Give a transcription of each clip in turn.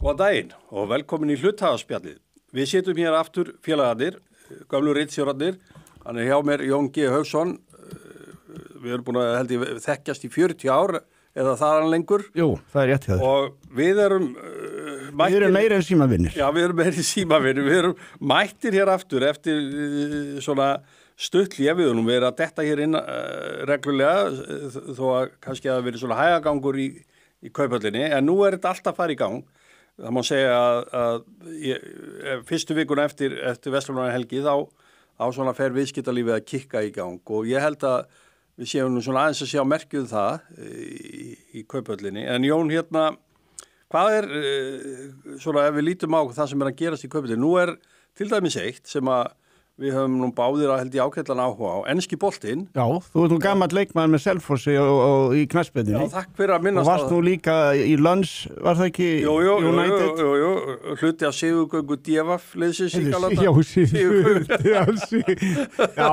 Góðan daginn og velkomin í hluthafaspjallið. Við sitjum hér aftur félagarnir, gömlu ritstjórarnir. Hann hjá mér, Jón G. Hauksson. Við erum búin að held ég þekkjast í 40 ár eða þar lengur. Jú, það rétt hjá þér. Og við erum Við erum meira en símavinnir. Já, við erum meira en símavinnir. Við erum mættir hér aftur eftir svona stuttli við erum verið að detta hér inn reglulega þó að kannski að verið svona hægagangur í Kauphöllinni, en nú þetta allt að fara í gang. Það má segja að fyrstu vikuna eftir Verslunarhelgi þá svona fer viðskiptalífið að kikka í gang og ég held að við séum nú svona aðeins að sjá merkið það í Kauphöllinni. En Jón, hérna, hvað svona ef við lítum á það sem að gerast í Kauphöllinni? Nú til dæmis eitt sem að við höfum nú báðir að held ég ágætlan áhuga á, enski boltinn. Já, þú ert nú gamall leikmaður með Selfossi og í knattspyrnunni. Já, takk fyrir að minnast á það. Og varst nú líka í Lons, var það ekki United? Jú, hluti af Sigurgöngu Devaf liðsins í Galata. Já,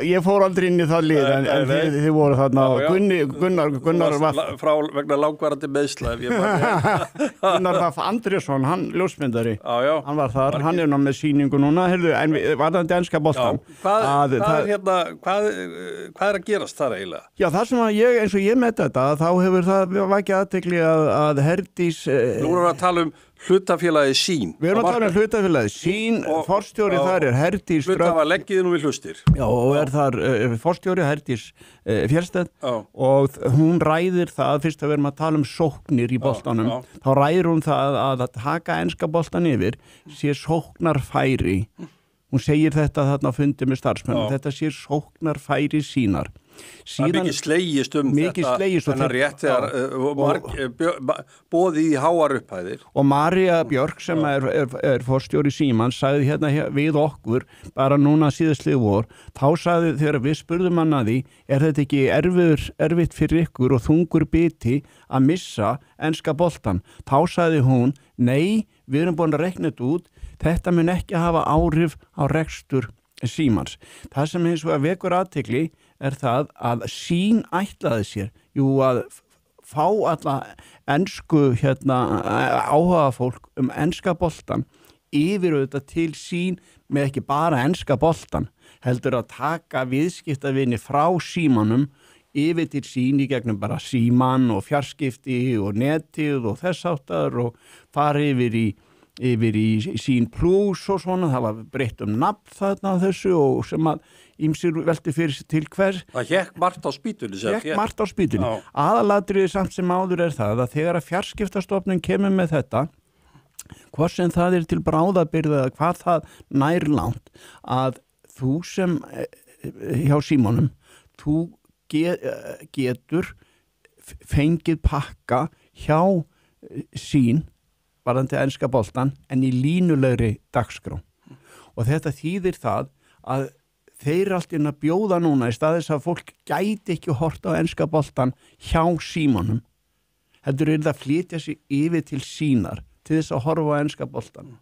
ég fór aldrei inn í það lið, en þið voru þarna, Gunnar var... Frá vegna langvarandi meiðsla, ef ég bara... Gunnar var Andrésson, hann ljósmyndari. Já. Hann var þar, hann ná með sýningu núna, heyrðu, en var það enska boltan. Hvað að gerast þar eiginlega? Já, það sem að eins og ég með þetta, þá hefur það vakið athygli að Herdís... Nú erum við að tala hlutafélagið Sín. Við erum að tala hlutafélagið Sín, forstjóri þar Herdís... Hlutafa leggiði nú við hlustir. Já, og þar forstjóri Herdís Fjærstedt og hún ræðir það, fyrst að við erum að tala sóknir í boltanum, þá ræðir hún það að taka enska boltan yfir, sé sóknarfæri. Hún segir þetta þarna á fundi með starfsmennum, þetta sé sóknarfæri sínar. Það er mikið slegist þetta, þennar rétt þegar boði í háar upphæðir. Og María Björk sem forstjóri Símans sagði hérna við okkur, bara núna síðastlið vor, þá sagði þegar við spurðum hann að því, þetta ekki erfitt fyrir ykkur og þungur biti að missa enska boltan? Þá sagði hún, nei, við erum búin að rekna þetta út, þetta mun ekki hafa áhrif á rekstur Símans. Það sem hins vegar vekur athygli það að Sín ætlaði sér að fá alla ensku áhuga fólk enska boltan yfir auðvitað til Sín með ekki bara enska boltan, heldur að taka viðskiptavini frá Símanum yfir til Sín í gegnum bara Síman og fjarskipti og netið og þess áttar og fara yfir í Sín Plus og svona, það var breytt nafn þarna þessu og sem að ýmsir velti fyrir sig til hvers. Það hékk margt á spýtunni. Aðalatriði samt sem áður það að þegar að fjarskiptastofnun kemur með þetta, hvort sem það til bráðabirgða eða hvað það nær langt, að þú sem hjá Símanum, þú getur fengið pakka hjá Sín varðandi enska boltan en í línulegri dagskrá. Og þetta þýðir það að þeir allt inn að bjóða núna í staðis að fólk gæti ekki hort á enska boltan hjá Símanum. Heldur það að flytja sig yfir til Sínar til þess að horfa á enska boltan.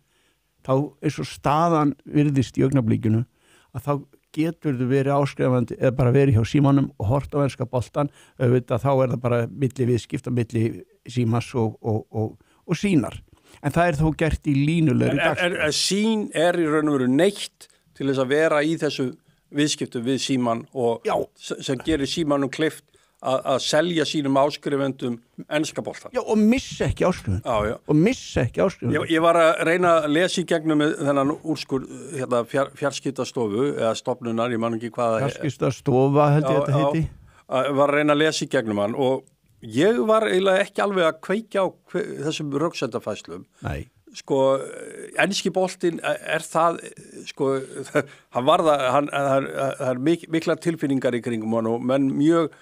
Þá eins og staðan virðist í augnablikinu að þá getur þú verið áskrifandi eða bara verið hjá Símanum og hort á enska boltan, auðvitað þá það bara milli viðskipta, milli Símans og Sínar. En það þó gert í línulegri dagskrá. Sín í raun og veru neitt til þess að vera í þessu viðskiptu við Síman og sem gerir Símanum kleift að selja sínum áskrifendum enska boltan. Já, og missa ekki áskrifendum. Ég var að reyna að lesa í gegnum þennan úrskurð fjarskiptastofu eða stofnunar, ég man ekki hvað Fjarskiptastofa held ég þetta heiti. Var að reyna að lesa í gegnum hann og ég var eiginlega ekki alveg að kveikja á þessum röksemdafærslum. Nei. Enski boltinn það, það miklar tilfinningar í kringum hann og menn mjög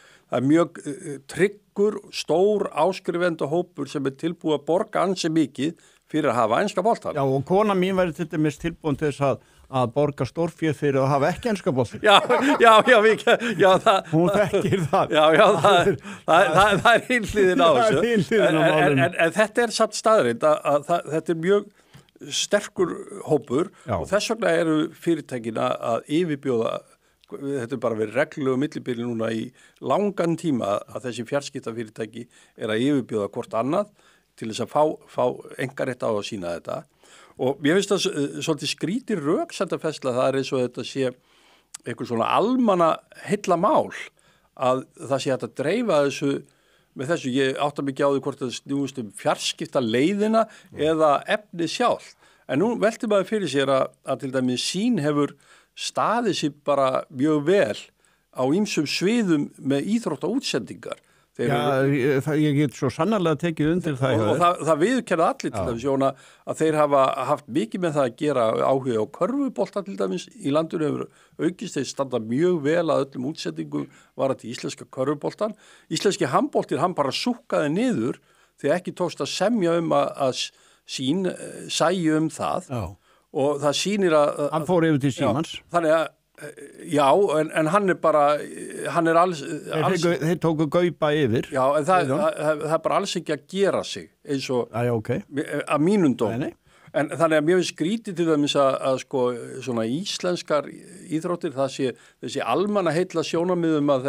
tryggur, stór áskrifendahópur sem tilbúið að borga ansi mikið fyrir að hafa enska boltan. Já, og kona mín væri til dæmis tilbúin til þess að borga stórféð fyrir að hafa ekki enska boltan. Hún þekkir það. Það hinliðin á þessu. En þetta samt staðreind að þetta mjög sterkur hópur og þess vegna eru fyrirtækin að yfirbjóða þetta bara verið reglulegu millibili núna í langan tíma að þessi fjarskiptafyrirtæki að yfirbjóða hvort annað til þess að fá einkarétt á að sína þetta. Og mér finnst það svolítið skrítir röksemdafærsla, það eins og þetta sé eitthvað svona almanna heilla mál að það sé hægt að dreifa þessu með þessu. Ég átta mikið á því hvort það snúist fjarskipta leiðina eða efni sjálf. En nú velti maður fyrir sér að til dæmis Sýn hefur staðið sér bara mjög vel á ýmsum sviðum með íþróttaútsendingar. Ég get svo sannarlega tekið undir það. Og það viðurkenna allir til dæmis, Jóna, að þeir hafa haft mikið með það að gera áhuga á körfubolta til dæmis. Í landinu hefur aukist, þeir standa mjög vel að öllum útsendingum varðandi íslenska körfuboltan. Íslenski handboltinn, hann bara súkkaði niður þegar ekki tókst að semja að Sýn sæju það. Já. Og það sýnir að hann fór yfir til Símans. Þannig að já, en hann er alls þeir tóku gaupa yfir. Já, en það er bara alls ekki að gera sig eins og að mínum dóm. En þannig að mér finnst skrítið til dæmis að sko svona íslenskar íþróttir, það sé þessi almanna heilla sjónarmiðum að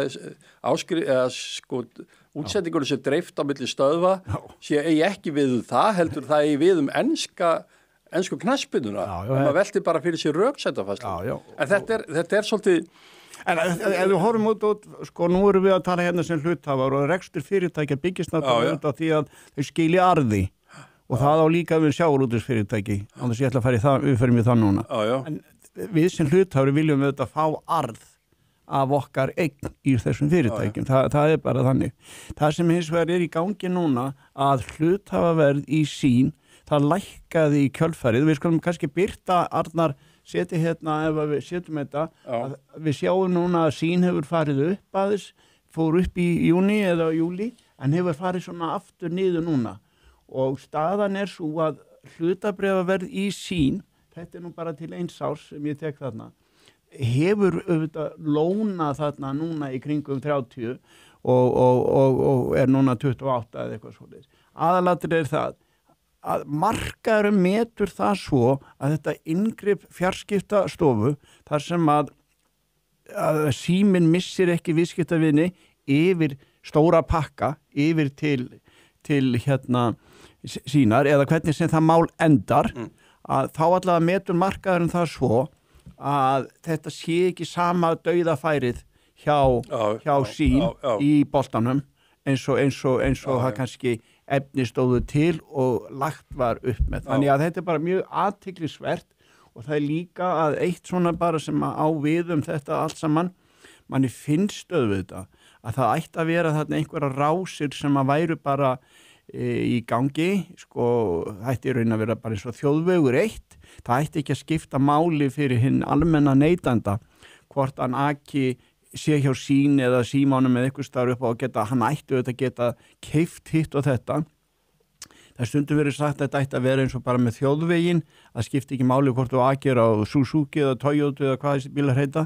sko útsendingunum sem dreift á milli stöðva sé eigi ekki við það, heldur það eigi við ensku knattspyrnuna. Maður velti bara fyrir sér röksemdafærslu. En þetta svolítið. En ef við horfum út, sko nú erum við að tala hérna sem hluthafar og rekstur fyrirtækja byggist náttúrulega út af því að þau skilji arði og það á líka við sjávarútvegsfyrirtæki. Annars ég ætla að fara í það, við förum í það núna. En við sem hluthafar viljum við þetta fá arð af okkar eign í þessum fyrirtækjum. Það er bara þannig. Það sem hins vegar í gangi núna að hluthafaverð í Sýn það lækkaði í kjölfarið. Við skulum kannski birta, Arnar, seti hérna, ef við setjum þetta, við sjáum núna að Sýn hefur farið upp aðeins, fór upp í júni eða júli, en hefur farið svona aftur niður núna. Og staðan er svo að hlutabréfaverð í Sýn, þetta er nú bara til eins árs sem ég tek þarna, hefur auðvitað lónað þarna núna í kringum 30 og er núna 28 eða eitthvað svoleiðis. Aðalatriði er það að markaðurinn metur það svo að þetta inngrip fjarskiptastofu þar sem að Síminn missir ekki viðskiptavini yfir stóra pakka yfir til hérna Sínar eða hvernig sem það mál endar að þá allavega metur markaðurinn það svo að þetta sé ekki sama dauðafærið hjá Sýn í boltanum eins og það kannski efni stóðu til og lagt var upp með. Þannig að þetta er bara mjög athyglisvert og það er líka að eitt svona bara sem á við þetta allt saman, manni finnst auðvitað að það ætti að vera þarna einhverja rásir sem að væru bara í gangi, sko, það ætti í raun að vera bara eins og þjóðvegur 1, það ætti ekki að skipta máli fyrir hinn almenna neytanda, hvort hann aki sé hjá Sýn eða Símanum eða eitthvað staðar upp á að hann ætti auðvitað að geta keypt hitt og þetta. Það stundum verið sagt að þetta ætti að vera eins og bara með þjóðvegin, það skipti ekki máli hvort þú akir á Suzuki eða Toyota eða hvað þessi bílar heita,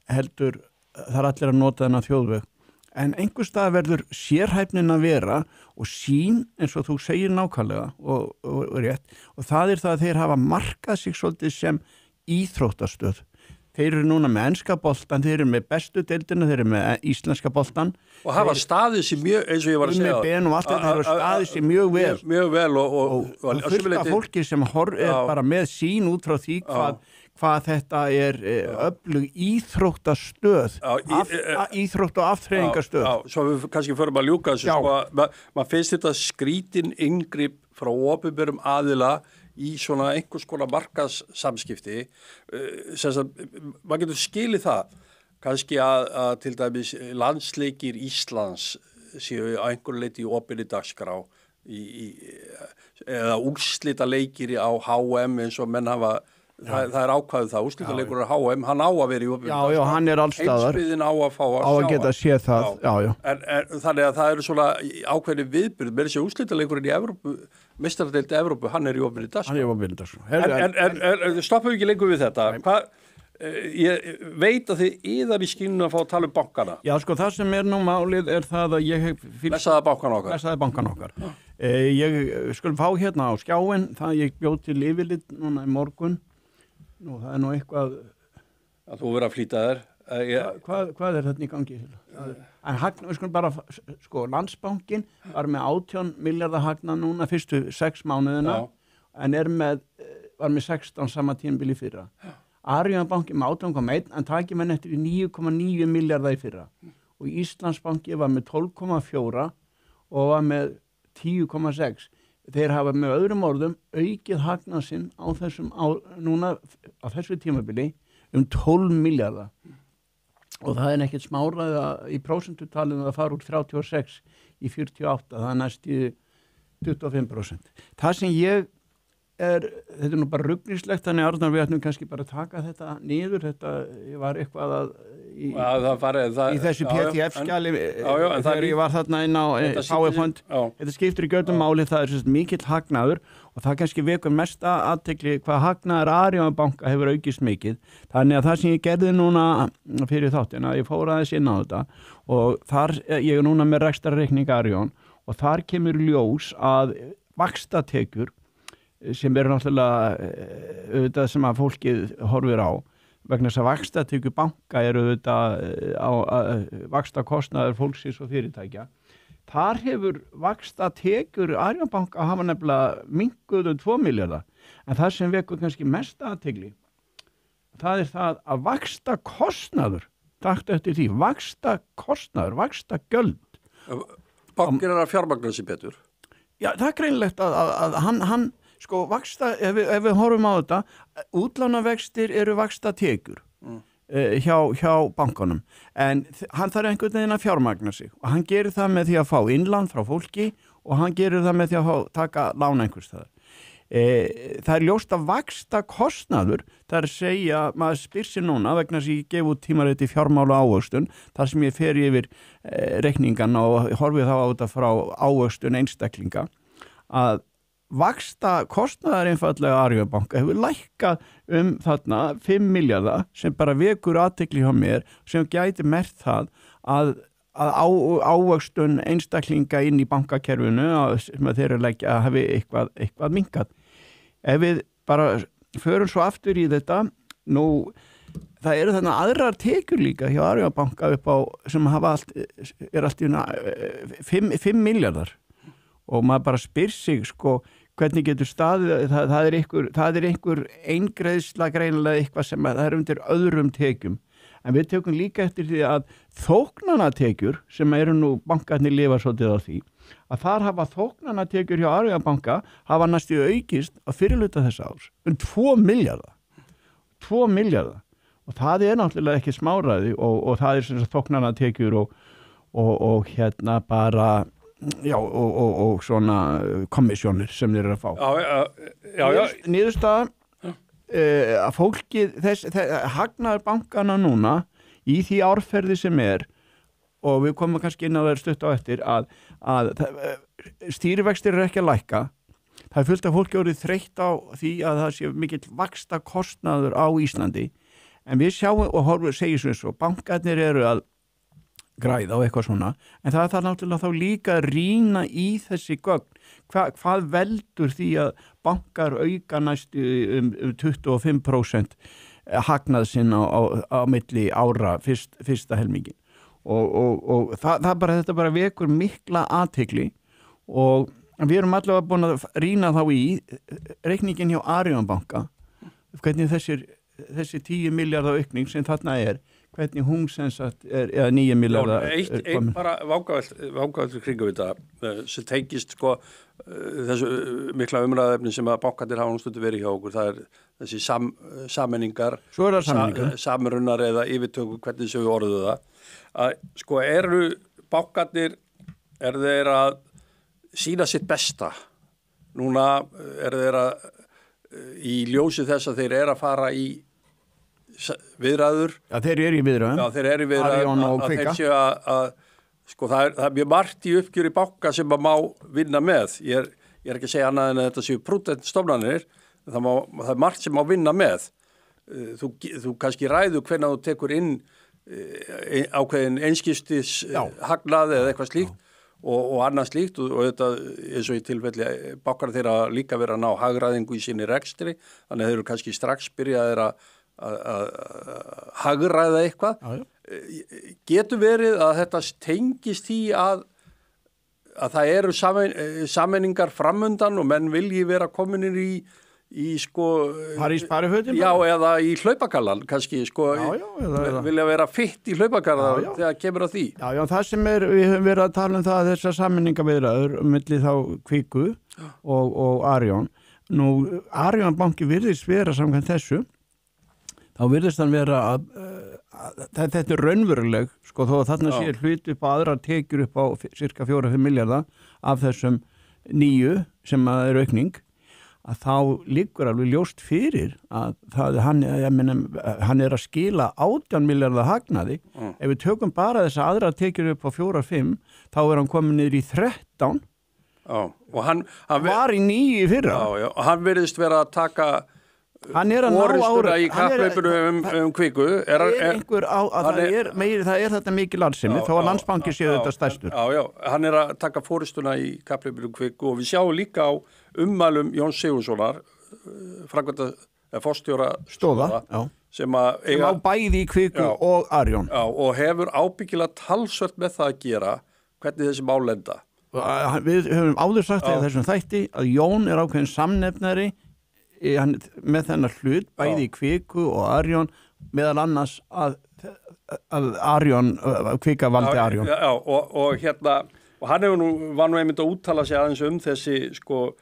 heldur það er allir að nota þennan þjóðveg. En einhvers stað verður sérhæfnin að vera og Sýn eins og þú segir nákvæmlega og rétt og það er það að þeir hafa markað sig svolítið sem íþróttastöð. Þeir eru núna með enska boltan, þeir eru með bestu deildina, þeir eru með íslenska boltan. Og hafa staðið sér mjög, eins og ég var að segja. Með ben og allt þetta hafa staðið sér mjög vel. Mjög vel og fullt af fólki sem er bara með Sýn út frá því hvað þetta er öflug íþróttastöð, íþrótt- og afþreyingastöð. Já, svo við kannski förum að ljúka þessu, sko, maður finnst þetta skrítin inngrip frá opinberum aðila í svona einhvers konar markaðssamskipti, maður getur skilið það, kannski að til dæmis landsleikir Íslands séu á einhverju leyti í opinni dagskrá, eða úrslita leikir á HM eins og menn hafa, það er ákvæðið það, úrslitaleikur á HM, hann á að vera í opinni dagskrá. Já, hann er allstaðar. Heimsbyggðin á að fá að sjá. Á að geta séð það, já. En þannig að það eru svona ákveðni viðburð, með þessi úrslitaleikurinn í Evrópu, meistaradeildi Evrópu, hann er í opinni dagskrá. Hann er í opinni dagskrá. En stoppum við ekki lengur við þetta. Ég veit að þið yðar í skínuna að fá að tala um bankana. Já, sko, það sem er nú málið er það að ég hef... Blessaði bankan okkar. Ég skulum fá hérna á skjáin, það ég bjóð til yfirlit núna í morgun. Nú, það er nú eitthvað... Að þú verið að flýta þér. Hvað er þetta í gangi? En við skulum bara, Landsbankinn var með 18 milljarða hagnað núna fyrstu 6 mánuðina en var með 16 sama tímabil í fyrra. Arionbanki með 18,1 en takið menn eftir 9,9 milljarða í fyrra og Íslandsbanki var með 12,4 og var með 10,6. Þeir hafa með öðrum orðum aukið hagnað sinn á núna á þessu tímabili 12 milljarða og það ekkert smáraði í prósentutalinu að fara úr 36 í 48, það næst í 25%. Það sem þetta nú bara rugglingslegt, þannig Arnar við ætlum kannski bara að taka þetta niður, þetta var eitthvað í þessu PDF-skjali þegar ég var þarna inn á PowerPoint, þetta skiptir í gjörðum máli, það mikill hagnaður og það kannski vekur mesta athygli hvað hagnaður Arionbanka hefur aukist mikið, þannig að það sem ég gerði núna fyrir þáttina, ég fór aðeins inn á þetta og þar, ég núna með rekstrarreikning Arion og þar kemur ljós að vaxtatekjur sem náttúrulega auðvitað sem að fólkið horfir á vegna þess að vaxtatekjur banka auðvitað á vaxtakostnaður fólksins og fyrirtækja. Þar hefur vaxtatekjur Arionbanka hafa nefnilega minnkuð 2 milljarða en það sem vekur kannski mest athygli það það að vaxtakostnaður, taktu eftir því, vaxtakostnaður, vaxtagjöld. Bankinn að fjármagna sig betur. Já, það greinlegt að hann vaxta, ef við horfum á þetta, útlánavextir eru vaxtatekjur hjá bankanum, en hann þarf einhvern veginn að fjármagna sig og hann gerir það með því að fá innlán frá fólki og hann gerir það með því að taka lán einhvers staðar. Það ljóst að vaxtakostnaður, það að segja, maður spyr sig núna vegna þess að ég gef út tímariti fjármála ávöxtun, þar sem ég fer yfir reikningana og horfið þá á þetta frá ávöxtun einstaklinga, að vaxtakostnaður einfallega Arionbanka hefur lækkað þarna 5 milljarða sem bara vekur athygli hjá mér sem gæti merkt það að ávöxtun einstaklinga inn í bankakerfinu sem að þeirra leggja hafi eitthvað minnkað. Ef við bara förum svo aftur í þetta, nú það eru þarna aðrar tekjur líka hjá Arionbanka upp á sem hafa allt í 5 milljarðar og maður bara spyr sig hvernig getur staðið, það er einhver eingreiðsla greinilega eitthvað sem það er undir öðrum tekjum. En við tökum líka eftir því að þóknanatekjur sem eru nú bankarnir lifa svolítið á því, að þar hafa þóknanatekjur hjá Arionbanka hafa næstu aukist á fyrirluta þessa árs 2 milljarða. 2 milljarða. Og það er náttúrulega ekki smáræði og það er sem sagt þóknanatekjur og hérna bara og svona komissjónir sem þeir eru að fá. Niðurstaðan að fólkið hagnaður bankana núna í því árferði sem og við komum kannski inn á þeir stutt á eftir að stýrivextir eru ekki að lækka. Það er fullt af fólki orðið þreytt á því að það sé mikill vaxtakostnaður á Íslandi en við sjáum og segjum svo bankarnir eru að græða á eitthvað svona, en það þarf náttúrulega þá líka að rýna í þessi gögn. Hvað veldur því að bankar auka næstu 25% hagnað sinn á milli ára fyrsta helmingin. Og þetta bara vekur mikla athygli og við erum allavega búin að rýna þá í reikningin hjá Arionbanka, hvernig þessi 10 milljarða aukning sem þarna hvernig hún sem sagt eða 9 milljarða Eitt bara vangaveltur kringum þetta sem tengist þessu mikla umræðefni sem að bankarnir hafa stundu verið hjá okkur, það þessi sammenningar, samrunnar eða yfirtöku, hvernig sem við orðuðu það, að eru bankarnir, þeir að sýna sitt besta núna, þeir að í ljósi þess að þeir að fara í viðræður. Já, þeir eru í viðræðum. Já, þeir eru í viðræðum að þeir séu að það er mjög margt í uppgjöri banka sem maður má vinna með. Ég er ekki að segja annað en að þetta séu prúdent stofnanir, það er margt sem má vinna með. Þú kannski ræður hvernig þú tekur inn ákveðin einskiptis hagnað eða eitthvað slíkt og annað slíkt og þetta eins og í tilfelli bankar þeirra líka vera að ná hagræðingu í sinni rekstri, þannig að þeir eru kannski strax byrjaðir að hagræða eitthvað. Getur verið að þetta tengist í að það eru sameiningar framundan og menn vilji vera kominir í sko París-Parifötin? Já, eða í hlaupagallan kannski, sko, vilja vera fitt í hlaupagallan þegar kemur að því. Já, það sem við höfum verið að tala um það að þessar sameiningaviðræður milli þá Kviku og Arion. Nú, Arion banki virðist vera samkvæmt þessu, þá virðist hann vera að þetta er raunveruleg, sko, þó að þarna sé hlut upp á aðra tekjur upp á cirka 4-5 milljarða af þessum 9 sem að er aukning, að þá liggur alveg ljóst fyrir að hann er að skila 18 milljarða hagnaði. Ef við tökum bara þessa aðra tekjur upp á 4-5, þá er hann komin niður í 13. Og hann var í 9 í fyrra. Já, og hann virðist vera að taka hann er að ná ára í kapphlaupinu Kviku. Það er þetta mikil arðsemi, þó að Landsbanki séu þetta stærstur. Já, hann er að taka forystuna í kapphlaupinu Kviku og við sjáum líka á ummælum Jóns Sigurðssonar, forstjóra Stóða, sem á bæði í Kviku og Arion. Já, og hefur ábyggilega talsvert með það að gera hvernig þessi mál lenda. Við höfum áður sagt þegar þessum þætti að Jón er ákveðin samnefnari með þennar hlut, bæði í Kviku og Arion, meðal annars að Arion, Kvika valdi Arion. Já, og hann var nú einmitt að úttala sig aðeins þessi, sko,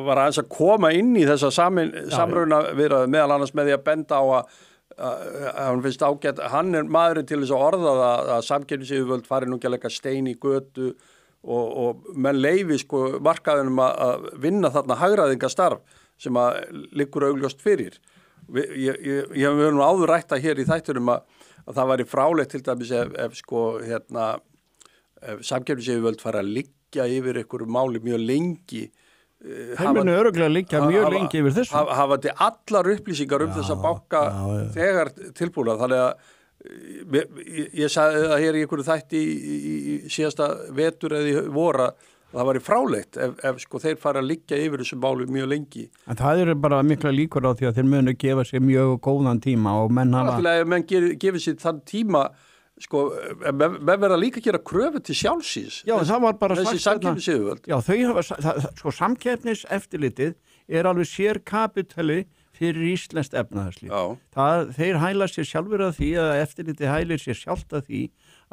var aðeins að koma inn í þessa samruna viðræðu, meðal annars með því að benda á að hann finnst ágætt, hann er maðurinn til þess að orða að samkeppnisyfirvöld fari nú ekki að leggja stein í götu og menn leyfi, sko, markaðunum að vinna þarna hagræðingastarf sem að liggur augljóst fyrir. Við höfum áður rætta hér í þættunum að það væri frálegt til dæmis ef samkeppnisyfirvöld fara að liggja yfir einhverju máli mjög lengi. Þeir munu örugglega liggja mjög lengi yfir þessu. Hafa til allar upplýsingar þessa banka þegar tilbúna. Þannig að ég sagði það hér í einhverju þætti í síðasta vetur eða í vora, það væri frálegt ef sko þeir fara að liggja yfir þessu máli mjög lengi. En það eru bara mikla líkur á því að þeir munu gefa sér mjög góðan tíma og menn hafa... Ef menn gefið sér þann tíma, sko, menn verða líka að gera kröfu til sjálfsins. Já, það var bara sagt... Þessi samkeppnisyfirvöld. Já, þau hafa, sko, samkeppniseftirlitið er alveg sér kapitali fyrir íslenskt efnahagslíf. Þeir hæla sér sjálfur að því að eftirlitið hælir sér sjálft að því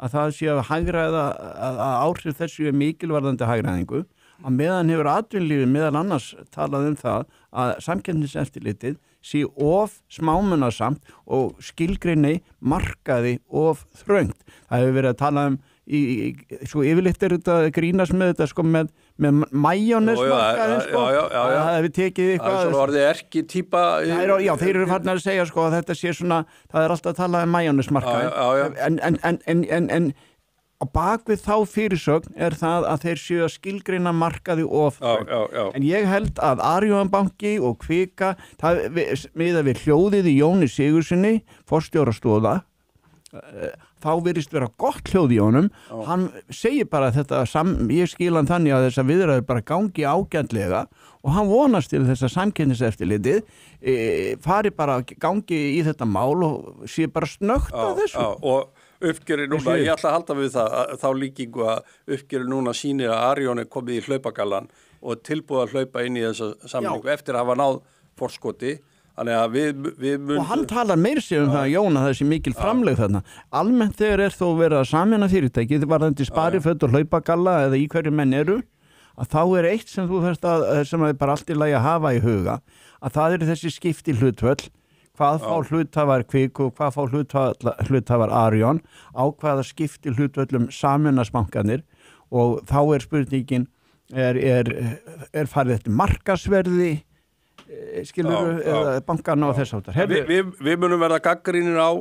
að það sé að hagræða að áhrif þessu er mikilvarðandi hagræðingu, að meðan hefur atvinnulífið meðal annars talað það að samkeppniseftirlitið sé of smámunasamt og skilgreini markaði of þröngt. Það hefur verið að tala svo yfirleitt er þetta grínast með þetta, sko, með majónesmarkaðin, sko. Það hefur tekið eitthvað. Það er svo orðið erki típa. Já, þeir eru farin að segja, sko, að þetta sé svona, það er alltaf að tala majónesmarkaðin. En á bakvið þá fyrirsögn er það að þeir séu að skilgreina markaði of. En ég held að Arion banki og Kvika, miðað við hljóðið í Jóni Sigurðssyni, forstjóra Stóða, þá virðist vera gott hljóð í honum. Hann segir bara þetta, ég skil hann þannig að þessa viðræður bara gangi ágætlega og hann vonast til þessa samkeppniseftirlitið fari bara gangi í þetta mál og sé bara snögt á þessu. Og uppgjöri núna, ég ætla að halda við það, þá líkingu að uppgjöri núna sýnir að Arion er komið í hlaupagallan og tilbúið að hlaupa inn í þessa samningu eftir að hafa náð forskoti. Þannig að við mun... Og hann talar meir sér það, Jón, að þessi mikil framlegð þarna. Almennt þegar þó verið að sameina fyrirtæki, þið var þetta spariföt og hlaupagalla eða í hverju menn eru, að þá er eitt sem þú þarft sem er bara allt í lagi að hafa í huga, að það eru þessi skipti hlutvöll, hvað fá hluthafar Kviku, hvað fá hluthafar Arion, á hvaða skipti hlutvöllum sameinasbankarnir, og þá er spurningin, er farið eftir markasverði, skilur eða bankarna og þess áttar. Við munum verða gagnrýnir á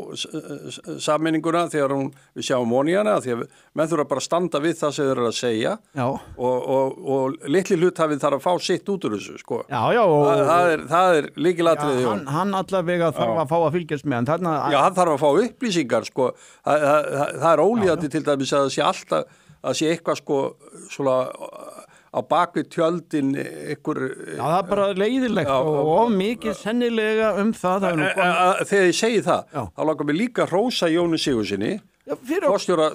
sammeininguna þegar við sjáum von í hana, því að menn þurfa bara að standa við það sem þeir eru að segja og litli hluthafinn þarf að fá sitt út úr þessu, sko. Það er lykilatriði. Hann allavega þarf að fá að fylgjast með hann. Hann þarf að fá upplýsingar, sko. Það er ólíðandi til dæmis að það sé alltaf, að sé eitthvað, sko, svona á bakvið tjöldin ykkur... Já, það bara leiðilegt og of mikið sennilega það. Þegar ég segi það, þá langar mér líka að hrósa Jóni Sigurðssyni, forstjóra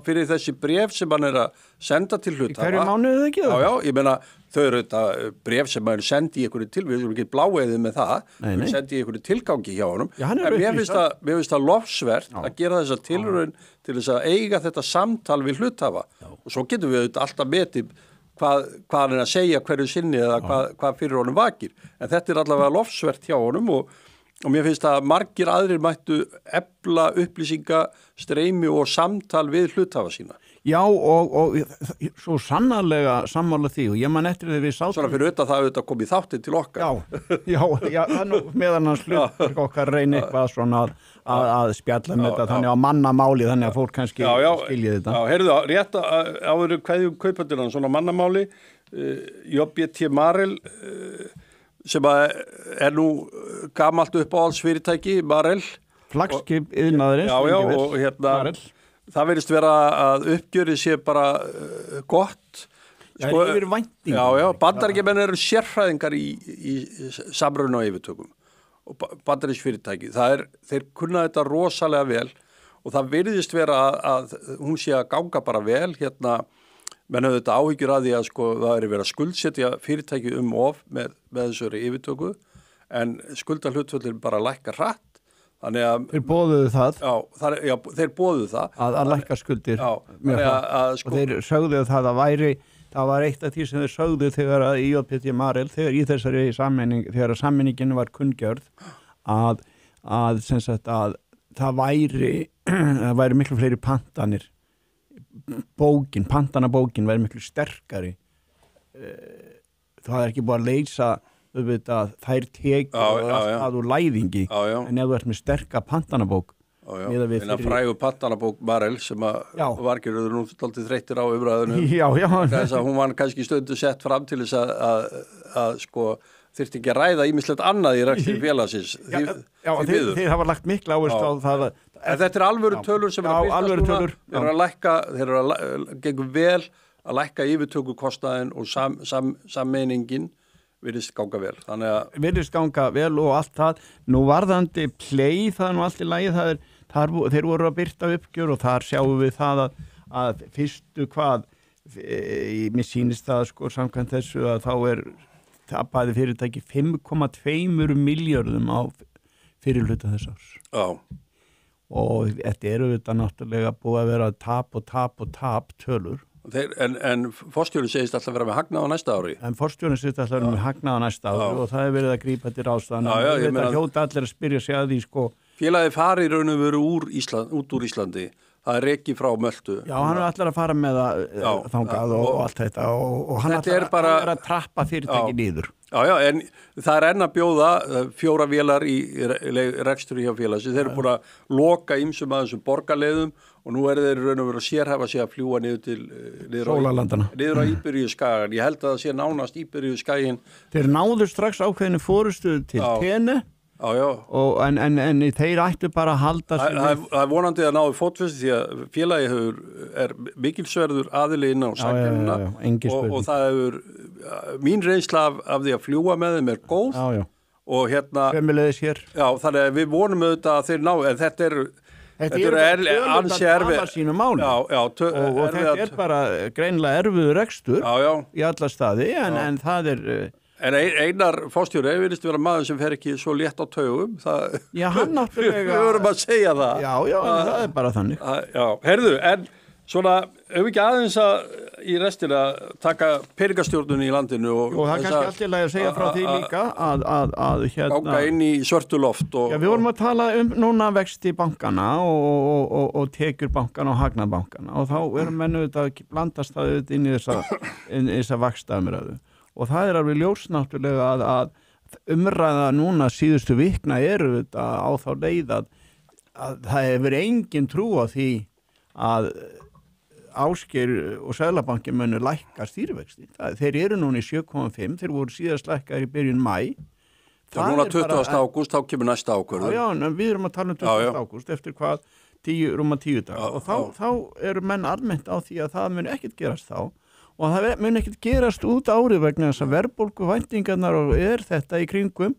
fyrir þessi bréf sem hann að senda til hluthafa. Í hverju mánuði ekki það? Já, ég meina, þau eru þetta bréf sem hann sendi í einhverju við erum ekki bláeðið með það, við sendi í einhverju tilgangi hjá honum. Já, en mér finnst það lofsvert að gera þessa tilraun til þess að eiga þetta samtal við hluthafa. Og svo getum við alltaf metið hvað hann að segja hverju sinni eða hvað fyrir honum vakir. En þetta allavega lofsvert hjá honum og mér finnst að margir aðrir mættu efla upplýsingastreymi og samtal við hluthafa sína. Já, og svo sannarlega sammála því og ég man eftir þegar við sátum... Svona fyrir auðvitað það auðvitað komið þáttinn til okkar. Já, meðan hans hlutur okkar reyni eitthvað svona að spjalla með þetta, þannig að mannamáli, þannig að fólk kannski skilji þetta. Já, heyrðu það, rétt áður kveðjum kaupandina, svona mannamáli, JBT Marel... sem nú gamalt uppáhaldsfyrirtæki, Marel. Flaggskip iðnaðarins. Já, og Marel. Það verðist vera að uppgjörið sé bara gott. Það yfir væntingu. Já, bandaríkjamenn eru sérfræðingar í samruna og yfirtökum og bandarísk fyrirtæki. Þeir kunna þetta rosalega vel og það verðist vera að hún sé að ganga bara vel menn höfðu þetta áhyggjur að því að það er verið að skuldsetja fyrirtæki of með þessari yfirtöku en skuldahlutföllin bara lækka hratt. Þannig að þeir boðuðu það. Já, þeir boðuðu það. Að lækka skuldir. Og þeir sögðu það það var eitt af því sem þeir sögðu þegar í JBT Marel, þegar í þessari þegar sammeiningin var kunngjörð að sem sagt að það væri miklu fleiri pantanir. Pantanabókin væri miklu sterkari. Það ekki búið að leysa þær tekið að úr læðingi en ef þú ert með sterka pantanabók frægu pantanabók Marel sem að vargirður nú stoltið þreyttir á umræðinu þess að hún var kannski stundu sett fram til þess að þyrfti ekki að ræða ýmislegt annað í rekstri félagsins þeir hafa lagt mikla áherslu á það þetta alvöru tölur sem að byrjast núna þeir eru að gengur vel að lækka yfirtökukostnaðinn og sammeiningin virðist ganga vel. Virðist ganga vel og allt það. Nú varðandi play, það nú allt í lagi, þeir voru að birta uppgjör og þar sjáum við það að fyrstu mér sýnist það samkvæmt þessu að þá tapaði fyrirtæki 5,2 milljörðum á fyrirhluta þess árs. Já. Og þetta þetta náttúrulega búið að vera tap tölur. En forstjórinn segist alltaf vera með hagnað á næsta ári. En forstjórinn segist alltaf vera með hagnað á næsta ári og það verið að grípa til ráðstafana. Þetta hljóta allir að spyrja sig að því Félagið fari í raun og veru út úr Íslandi. Það rekið frá Möltu. Já, hann allir að fara með það þangað og allt þetta og hann allir að trappa fyrirtæki niður. Já, en það enn að bjóða 4 vélar í rekstri hjá félagsi. Þeir eru búin að loka ýmsum að þessum borgarleiðum og nú þeir raun og veru að sérhæfa sig að fljúa niður á Íberíuskagan. Ég held að það sé nánast Íberíuskaginn. Þeir náðu strax ákveðinu forystu til Tene. En þeir ættu bara að halda sig það vonandi að náðu fótfestu því að félagi mikilsverður aðili inn á sækjumuna og það hefur mín reynsla af því að fljúa með þeim góð og Femmilegis hér þannig að við vonum auðvitað að þeir ná en þetta ansi erfið og þetta bara greinlega erfiður rekstur í alla staði en það En Einar forstjóri virðist vera maður sem fer ekki svo létt á taugum. Hann náttúrulega... Við vorum að segja það. Já, það bara þannig. Já, heyrðu, en svona, ekki aðeins í restina taka peningastjórnun í landinu og það er kannski alltaf að segja frá því líka að ganga inn í svörtu loft. Já, við vorum að tala núna vexti bankana og tekjur bankana og hagnað bankana og þá menn auðvitað blandast það inn í þessa vaxtaumræðu. Og það alveg ljós náttúrulega að umræða núna síðustu vikna þetta á þá leið að það hefur engin trú á því að Ásgeir og Seðlabanki munu lækka stýrivexti. Þeir eru núna í 7,5, þeir voru síðast lækkaðir í byrjun maí. Það er núna 20. ágúst, þá kemur næsta ákvörðun. Já, en við erum að tala 20. ágúst eftir rúma 10 daga og þá eru menn almennt á því að það muni ekkert gerast þá. og það mun ekkert gerast út árið vegna þess að verðbólguvæntingarnar og þetta í kringum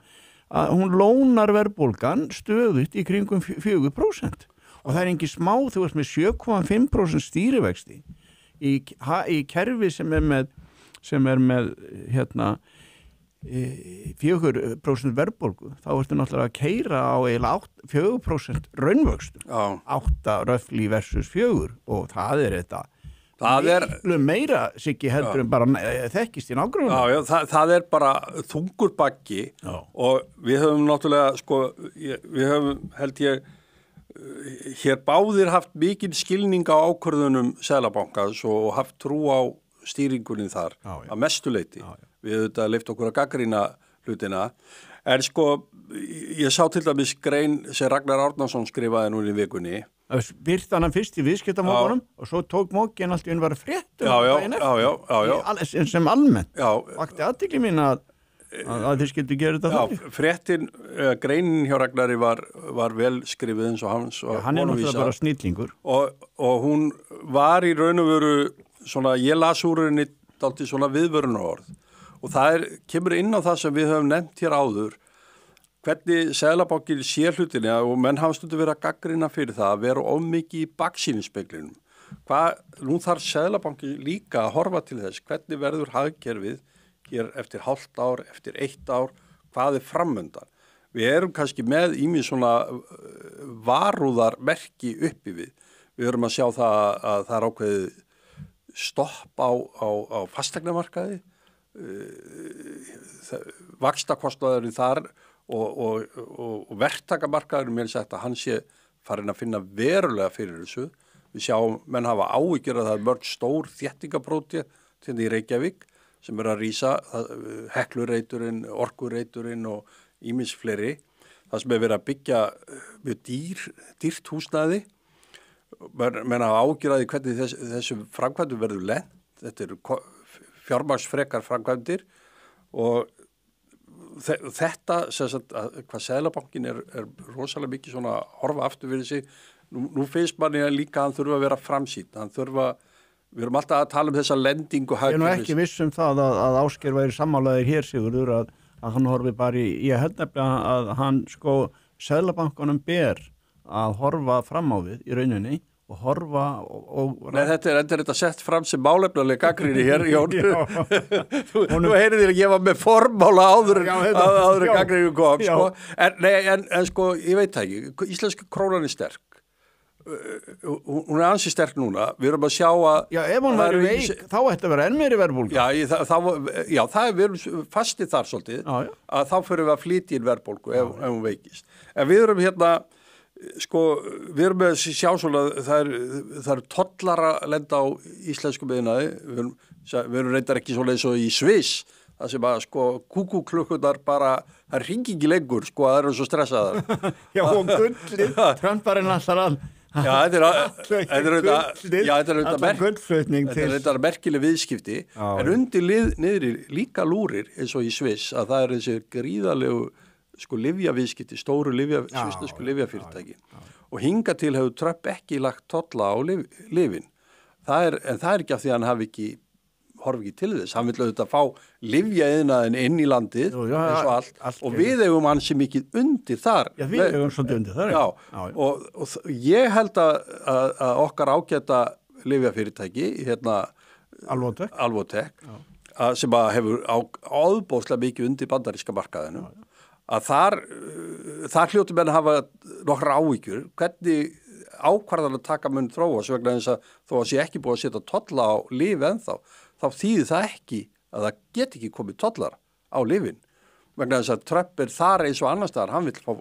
að hún lónar verðbólgan stöðugt í kringum 4% og það er engin smá, þú veist með 7,5% stýrivexti í kerfi sem er með hérna 4% verðbólgu, þá ertu náttúrulega að keyra á eiginlega 4% raunvöxtum, 8 röfli versus 4 og það er þetta meira Siggi heldur en bara þekkist í nágrunum. Já, það er bara þungur baggi og við höfum náttúrulega, sko, við höfum, held ég, hér báðir haft mikinn skilning á ákvörðunum Seðlabankans og haft trú á stýringunni þar að mestuleyti. Við auðvitað leyft okkur að gagnrýna hlutina. En sko, ég sá til dæmis grein sem Ragnar Árnason skrifaði núna í vikunni. Birti hann fyrst í viðskiptamókunum og svo tók mókin allt í unn var fréttum sem almennt. Vakti athygli mín að þið skildu gera þetta þannig. Fréttin, greinin hjá Ragnari var vel skrifið eins og hans. Hann er náttúrulega bara snillingur. Og hún var í raun og veru svona, ég las úr henni dálítið svona viðvörunarorð. Og það kemur inn á það sem við höfum nefnt hér áður, hvernig Seðlabankinn sér hlutinni og menn hafa stundum verið að gagnrýna fyrir það að vera of mikið í baksýnisspeglinum. Nú þarf Seðlabankinn líka að horfa til þess, hvernig verður hagkerfið hér eftir hálft ár, eftir 1 ár, hvað er framöndan. Við erum kannski með ýmið svona varúðarmerki uppi við. Við erum að sjá það að það er ákveðið stopp á fasteignamarkaði, vaxtakostnaðurinn þar og verktakamarkaðurinn mér sagt að hann sé farin að finna verulega fyrir þessu. Við sjáum, menn hafa áhyggjur að það er mörg stór þéttingabróti til í Reykjavík sem að rísa, Heklureiturinn, Orkureiturinn og ýmis fleiri. Það sem verið að byggja mjög dýrt húsnæði. Menn hafa áhyggjur að því hvernig þessu framkvæmdum verður lent. Þetta eru fjármagnsfrekar framkvæmdir og þetta, hvað Seðlabankinn er rosalega mikið svona að horfa aftur fyrir sig. Nú finnst manni að líka hann þurfa að vera framsýn. Við erum alltaf að tala þessa lendingu. Ég er nú ekki viss það að Ásgeir væri sammálaðir hér Sigurður að hann horfi bara ég held nefnilega að hann sko Seðlabankanum ber að horfa fram á við í rauninni og horfa Nei, þetta er þetta sett fram sem málefnaleg gagnrýni hér, Jón. Nú heyrið þér að ég var með formála áður en gagnrýni kom, sko. En sko, ég veit það ekki, íslenska krónan er sterk. Hún er ansi sterk núna. Við erum að sjá að... Já, ef hún væri veik, þá ætti að vera enn meiri verðbólga. Við erum fastið þar svolítið, að þá fyrir við að flytja inn verðbólgu ef hún veikist. En við erum hérna... Sko, við erum með að sjá svona, það er tollar að lenda á íslensku miðnaði, við erum reyndar ekki svona eins og í Sviss, það sem að sko kúkuklukkunar bara, það ringi ekki lengur, sko, það eru svo stressaðar. Já, og gullið, Trumparinn alltaf all. Já, þetta er merkileg viðskipti, en undir niðri líka lúrir eins og í Sviss, að það er þessi gríðalegu sko lyfjaviðskipti, stóru svissnesku lyfjafyrirtæki og hinga til hefur Trump ekki lagt tolla á lyfin. En það er ekki af því að hann horfi ekki til þess. Hann vil auðvitað fá lyfjaiðnaðinn inn í landið eins og allt og við eigum hann sem mikið undir þar. Já, við eigum svolítið undir þar. Já. Og ég held að okkar ágæta lyfjafyrirtæki, hérna Alvotech, sem að hefur áðbóðslega mikið undir bandaríska markaðinu. Að þar hljótu menn að hafa nokkra áhyggjur, hvernig ákvarðan að taka mun þróast vegna þess að þó að sé ekki búið að setja tolla á lyf ennþá, þá þýðir það ekki að það get ekki komið tollar á lyfin. Vegna þess að Trump er þar eins og annars staðar, hann vill fá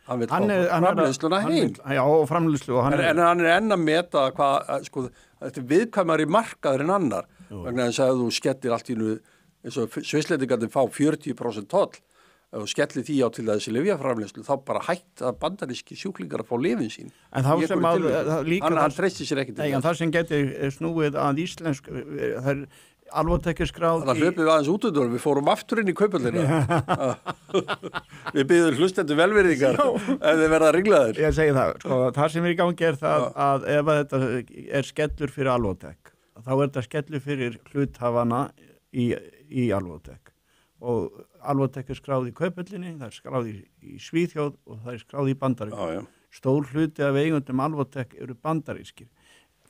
framleiðsluna heim. Já, og framleiðslu. En hann er enn að meta hvað, sko, þetta er viðkvæmari markaður en annar, vegna þess að þú skellir allt í nú, eins og svisslendingarnir fá 40% toll, og skelli því á til þessi lyfjaframleiðslu, þá bara hætt að bandaríski sjúklingar að fá lyfin sín. En þá sem að hann treystir sér ekki til það. En það sem geti snúið að íslensk, það er Alvotech skráð. Það hlöpum við aðeins út undur, við fórum aftur inn í kaupöllina. Við byggðum hlustendur velvirðingar ef þið verða ringlaðir. Ég segi það, sko, það sem er í gangi er það að ef þetta er skellur fyrir Alvotech, þá þetta skellu fyrir hluthafana í Alvotech og Alvotech skráð í Kaupöllinni, það skráð í Svíþjóð og það skráð í Bandaríkjum. Stór hluti af eigundum Alvotech eru bandarískir.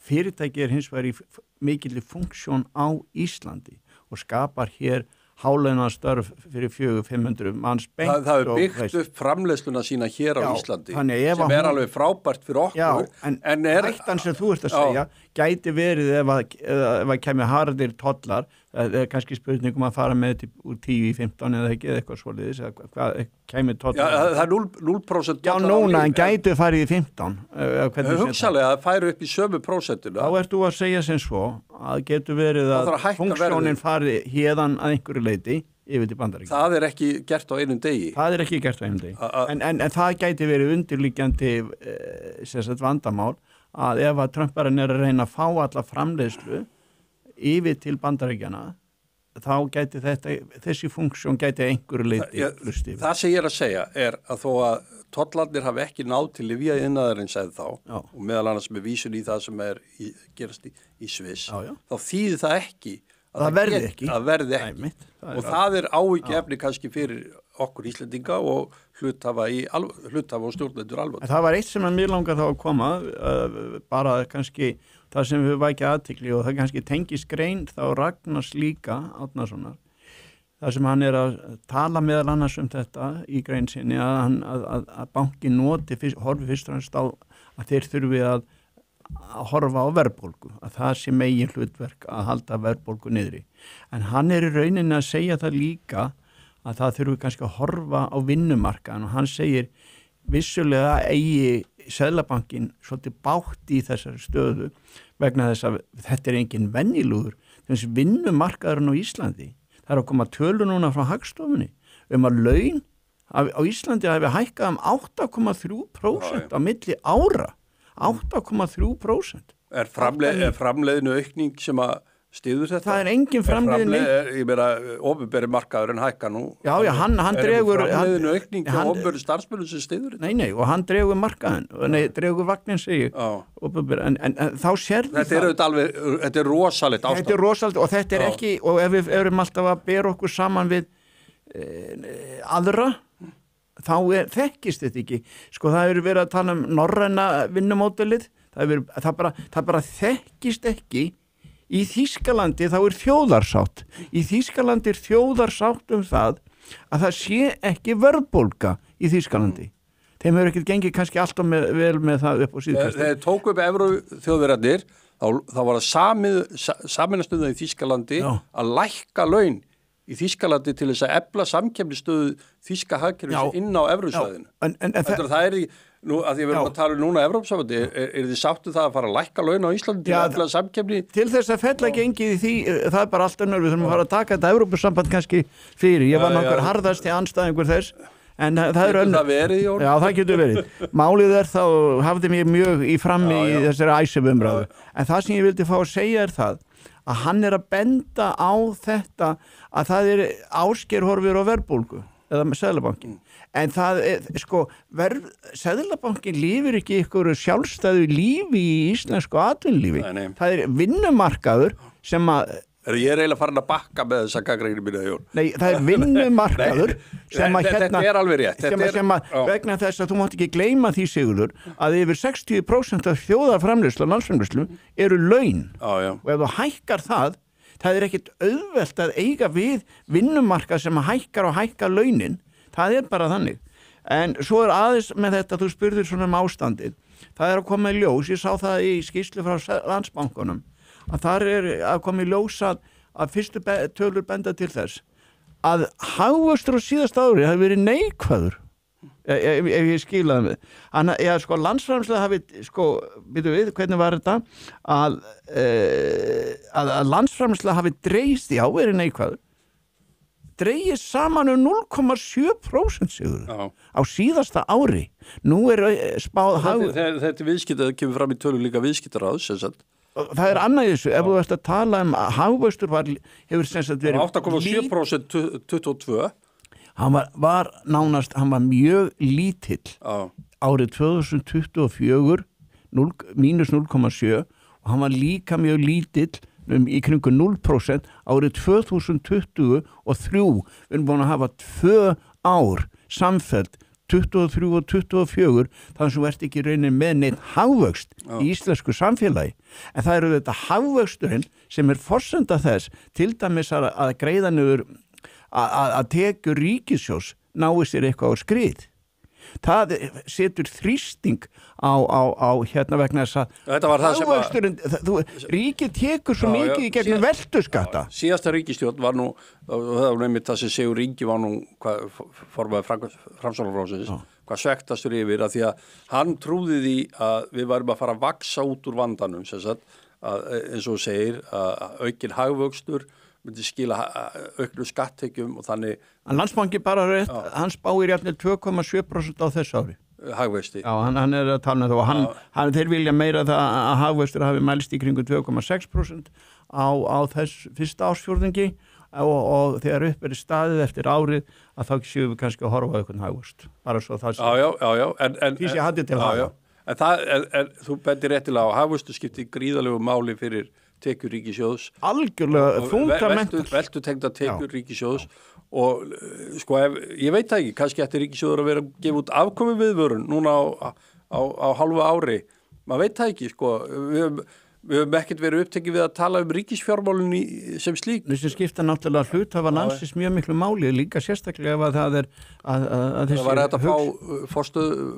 Fyrirtæki hins vegar í mikilli funksjón á Íslandi og skapar hér hálaunastörf fyrir 400-500 manns beint. Það er byggt upp framleiðsluna sína hér á Íslandi sem alveg frábært fyrir okkur. Já, en hættan sem þú ert að segja gæti verið ef að kemur harðir tollar, það er kannski spurningum að fara með þetta úr 10 í 15 eða ekki eitthvað svoleiðis, eða hvað kemur tollar. Já, það er 0% tollar. Já, núna, en gæti farið í 15. Hugsalega að færu upp í sömu prósentuna. Þá ert þú að segja sem svo að getur verið að funksjónin fari hérðan að einhverju leiti yfir til Bandaríkjanna. Það er ekki gert á einum degi. Það er ekki gert á einum degi. En það gæti verið undirliggjandi vandamál að ef að Trumparinn er að reyna að fá alla framleiðslu yfir til Bandaríkjanna, þá gæti þessi funksjón gæti einhverju leiti lust yfir. Það sem ég er að segja er að þó að tollarnir hafi ekki náð til lyfjaiðnaðarins og meðal annars með vísun í það sem gerast í Sviss, þá þýðir það ekki að það verði ekki. Einmitt, og það er áhyggjuefni kannski fyrir okkur Íslendinga og hluthafa og stjórnendur Alvotech. Það var eitt sem að mér langar þá að koma, bara kannski það sem við vækja athygli og það kannski tengist grein þá Ragnars líka Árnasonar. Það sem hann er að tala meðal annars þetta í grein sinni að bankin horfi fyrst og fremst á að þeir þurfi að horfa á verðbólgu, að það sé megin hlutverk að halda verðbólgu niðri. En hann er í rauninni að segja það líka að það þurfi kannski að horfa á vinnumarkaðan og hann segir vissulega eigi Seðlabankinn svolítið bátt í þessari stöðu vegna þess að þetta er engin venjulúður. Þessi vinnumarkaðurinn á Íslandi, það er að koma tölur núna frá Hagstofunni að laun á Íslandi hafi hækkað 8,3% á milli ára. 8,3%. Er framleiðinu aukning sem að styður þetta? Það er engin framleiðinu. Ég meira, opinberi markaður en hækka nú. Já, hann dregur... Framleiðinu aukning og opinberi starfsmönnum sem styður þetta? Nei, og hann dregur markaðin. Dregur vagnin sig. En þá sér við það. Þetta er rosalegt ástand. Þetta er rosalegt og þetta er ekki, og ef við erum alltaf að bera okkur saman við aðra, þá þekkist þetta ekki. Sko það eru verið að tala norræna vinnumódelið, það bara þekkist ekki. Í Þýskalandi þá er þjóðarsátt. Í Þýskalandi er þjóðarsátt það að það sé ekki verðbólga í Þýskalandi. Þeim hefur ekkert gengið kannski alltaf vel með það upp á síðkast. Þegar tóku upp Evróþjóðverjarnir, þá var það saminastöðu í Þýskalandi að lækka laun í Þýskalandi til þess að efla samkeppnisstöðu þýska hagkerfis inn á Evrósvæðinu. Það er nú að því við erum að tala núna Evrópsambandi, er þið sáttu það að fara að lækka laun á Íslandi til að efla samkeppni? Til þess að fella gengið í því, það er bara allt önnur, við þurfum að fara að taka þetta Evrópusamband kannski fyrir. Ég var nokkur harðast í andstæðingur þess. En það er önnur. Það verið, Jón? Já, það getur verið. Málið þá hafði mér mjög í frammi í þessari æsumumræðu. En það sem ég vildi fá að segja það að hann er að benda á þetta að það er Ásgeir horfir á verðbólgu eða með Seðlabankin. En það er, Seðlabankin lifir ekki ykkur sjálfstæðu lífi í íslensku atvinnulífi. Það er vinnumarkaður sem að Ég er eiginlega farin að bakka með þessa gagnrýni mínu, Jón. Nei, það er vinnumarkaður sem að Þetta er alveg rétt. Sem að vegna þess að þú mátt ekki gleyma því, Sigurður, að yfir 60% af þjóðarframleiðslu og landsframleiðslu eru laun. Og ef þú hækkar það er ekkit auðvelt að eiga við vinnumarkað sem hækkar og hækkar launin. Það er bara þannig. En svo er aðeins með þetta, þú spurðir svona ástandið. Það er að koma í ljós, ég sá það í skýrslu frá Landsbankanum, að þar er að koma í ljós að fyrstu tölur benda til þess að hagvöxtur á síðasta ári hafi verið neikvæður ef ég skilaði með. Landsframleiðsla hafi, býtum við, hvernig var þetta, að landsframleiðsla hafi dreist verið neikvæður, dreigist saman 0,7% sigur á síðasta ári. Nú er spáð Þetta viðskiptað kemur fram í tölur líka viðskiptaráðs, sem sagt. Það er annað í þessu, ef þú ert að tala hagvöxtur hefur sem sagt verið 8,7% 22. Hann var mjög lítill árið 2024 mínus 0,7 og hann var líka mjög lítill í kringu 0% árið 2023 við erum búin að hafa 2 ár samfellt 23 og 24 þannig sem ert ekki raunin með neitt hagvöxt í íslensku samfélagi en það eru þetta hagvöxturinn sem forsenda þess til dæmis að greiða niður að tekjur ríkissjóðs nái sér eitthvað á skrið það setur þrýsting á vegna þess að hagvöxturinn ríkið tekur svo mikið í gegnum veltuskatta síðasta ríkisstjórn var nú það var nefnir það sem Sigur Ingi var nú formaður Framsóknarflokksins hvað svektastur yfir að því að hann trúði því að við varum að fara að vaxa út úr vandanum sem sagt að eins og segir að aukin hagvöxtur myndi skila auknu skattekjum og þannig Landsbanki bara rétt, hann spáir jafnvel 2,7% á þessu ári hagvexti. Já, hann að tala um það og þeir vilja meira það að hagvextur hafi mælst í kringum 2,6% á þess fyrsta ársfjórðungi og þegar upp staðið eftir árið að þá séum við kannski að horfa á einhvern hagvöxt bara svo það en því sé haldið til hafa. En þú bendir réttilega á hagvöxtu skipti gríðalegu máli fyrir tekjur ríkissjóðs algjörlega fundamental veltu tengda tekjur ríkissjóðs og sko ég veit það ekki kannski ætti ríkissjóður að vera að gefa út afkomi viðvörun núna á hálfa ári maður veit það ekki sko við höfum ekkert verið upptekið við að tala ríkisfjármálunni sem slík þessi skipta náttúrulega hluthafa landsins mjög miklu máli líka sérstaklega ef að það þessi var þetta að fá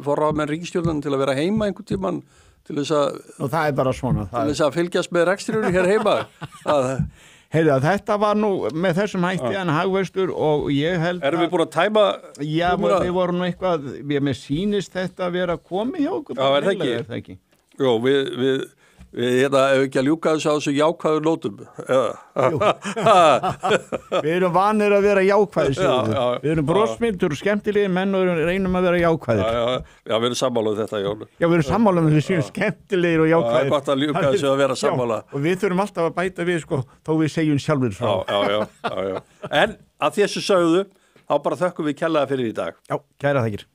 forráðamenn ríkisstjórnan til að vera heima einhvern tímann til þess að og það bara svona til þess að fylgjast með rekstrinum hér heima Heyrðu, þetta var nú með þessum hætti en hagvöxtur og ég held Erum við búin að tæma Já, við vorum nú eitthvað mér sýnist þetta að vera komið hjá okkur Já, er það ekki? Jó, við ef ekki að ljúka þessu á þessu jákvæðu nótum Við erum vanir að vera jákvæðir við erum brosmyndur og skemmtilegir menn og reynum að vera jákvæðir Já, við erum sammála um þetta, Jón Já, við erum sammála um þessu skemmtilegir og jákvæðir Það er gott að ljúka þessu að vera sammála og við þurfum alltaf að bæta við sko, þó við segjum sjálfur frá Já En að þessu sögðu þá bara þökkum við kærlega fyrir í dag Já, kæra þakkir